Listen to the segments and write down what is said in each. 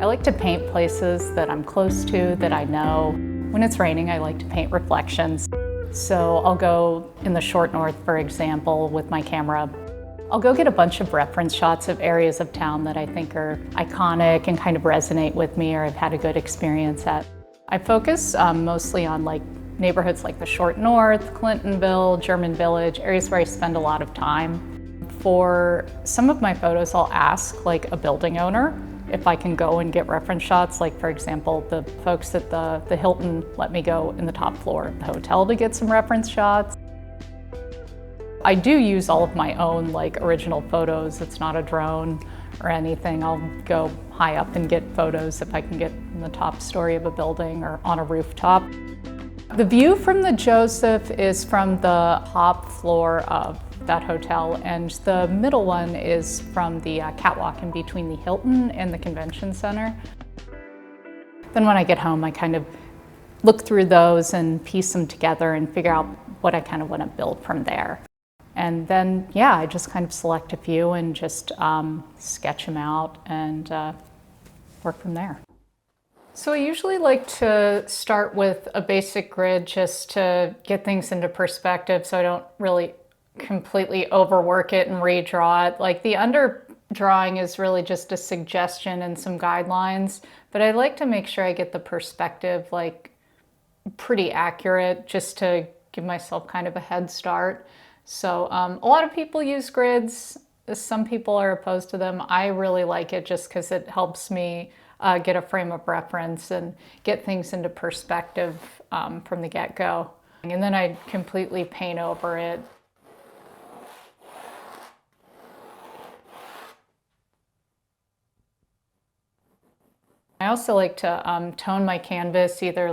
I like to paint places that I'm close to, that I know. When it's raining, I like to paint reflections. So I'll go in the short north, for example, with my camera. I'll go get a bunch of reference shots of areas of town that I think are iconic and kind of resonate with me or I've had a good experience at. I focus mostly on neighborhoods like the short north, Clintonville, German Village, areas where I spend a lot of time. For some of my photos, I'll ask a building owner if I can go and get reference shots. Like, for example, the folks at the Hilton let me go in the top floor of the hotel to get some reference shots. I do use all of my own original photos. It's not a drone or anything. I'll go high up and get photos if I can get in the top story of a building or on a rooftop. The view from the Joseph is from the top floor of that hotel, and the middle one is from the catwalk in between the Hilton and the convention center. Then when I get home, I kind of look through those and piece them together and figure out what I kind of want to build from there. And then, yeah, I just kind of select a few and just sketch them out and work from there. So I usually like to start with a basic grid just to get things into perspective so I don't really completely overwork it and redraw it. The under drawing is really just a suggestion and some guidelines, but I like to make sure I get the perspective pretty accurate just to give myself kind of a head start. So a lot of people use grids. Some people are opposed to them. I really like it just because it helps me get a frame of reference and get things into perspective from the get-go. And then I completely paint over it. I also like to tone my canvas either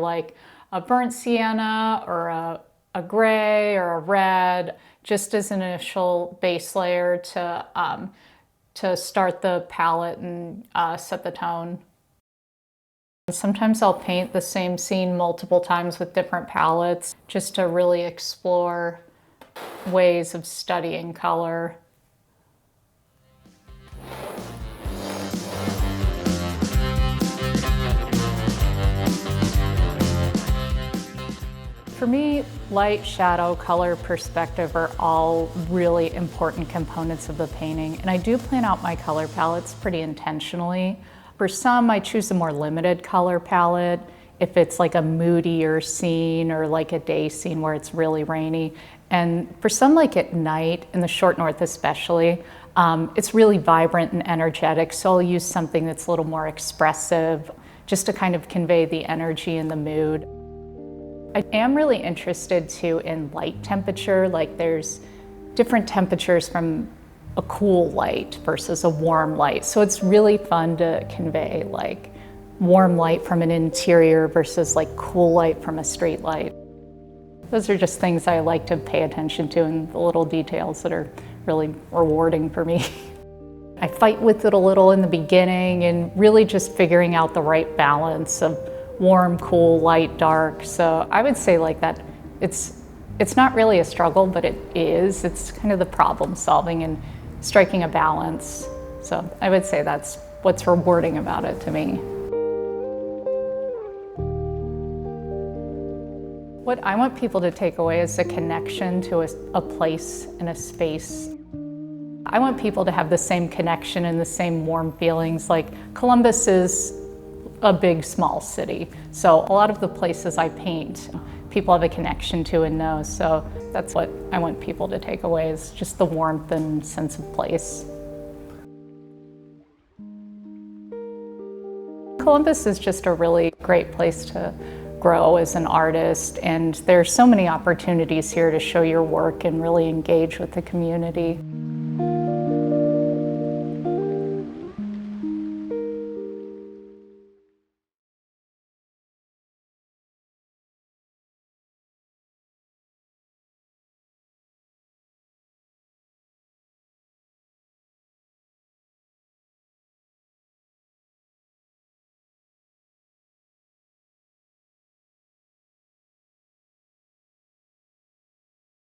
a burnt sienna or a gray or a red, just as an initial base layer to start the palette and set the tone. Sometimes I'll paint the same scene multiple times with different palettes just to really explore ways of studying color. For me, light, shadow, color, perspective are all really important components of the painting, and I do plan out my color palettes pretty intentionally. For some, I choose a more limited color palette if it's a moodier scene or a day scene where it's really rainy. And for some, at night, in the short north especially, it's really vibrant and energetic, so I'll use something that's a little more expressive just to kind of convey the energy and the mood. I am really interested too in light temperature. There's different temperatures from a cool light versus a warm light. So it's really fun to convey warm light from an interior versus cool light from a street light. Those are just things I like to pay attention to and the little details that are really rewarding for me. I fight with it a little in the beginning and really just figuring out the right balance of warm, cool, light, dark. So I would say that it's not really a struggle, but it is. It's kind of the problem solving and striking a balance. So I would say that's what's rewarding about it to me. What I want people to take away is a connection to a place and a space. I want people to have the same connection and the same warm feelings. Columbus is a big, small city. So a lot of the places I paint, people have a connection to and know. So that's what I want people to take away, is just the warmth and sense of place. Columbus is just a really great place to grow as an artist, and there's so many opportunities here to show your work and really engage with the community.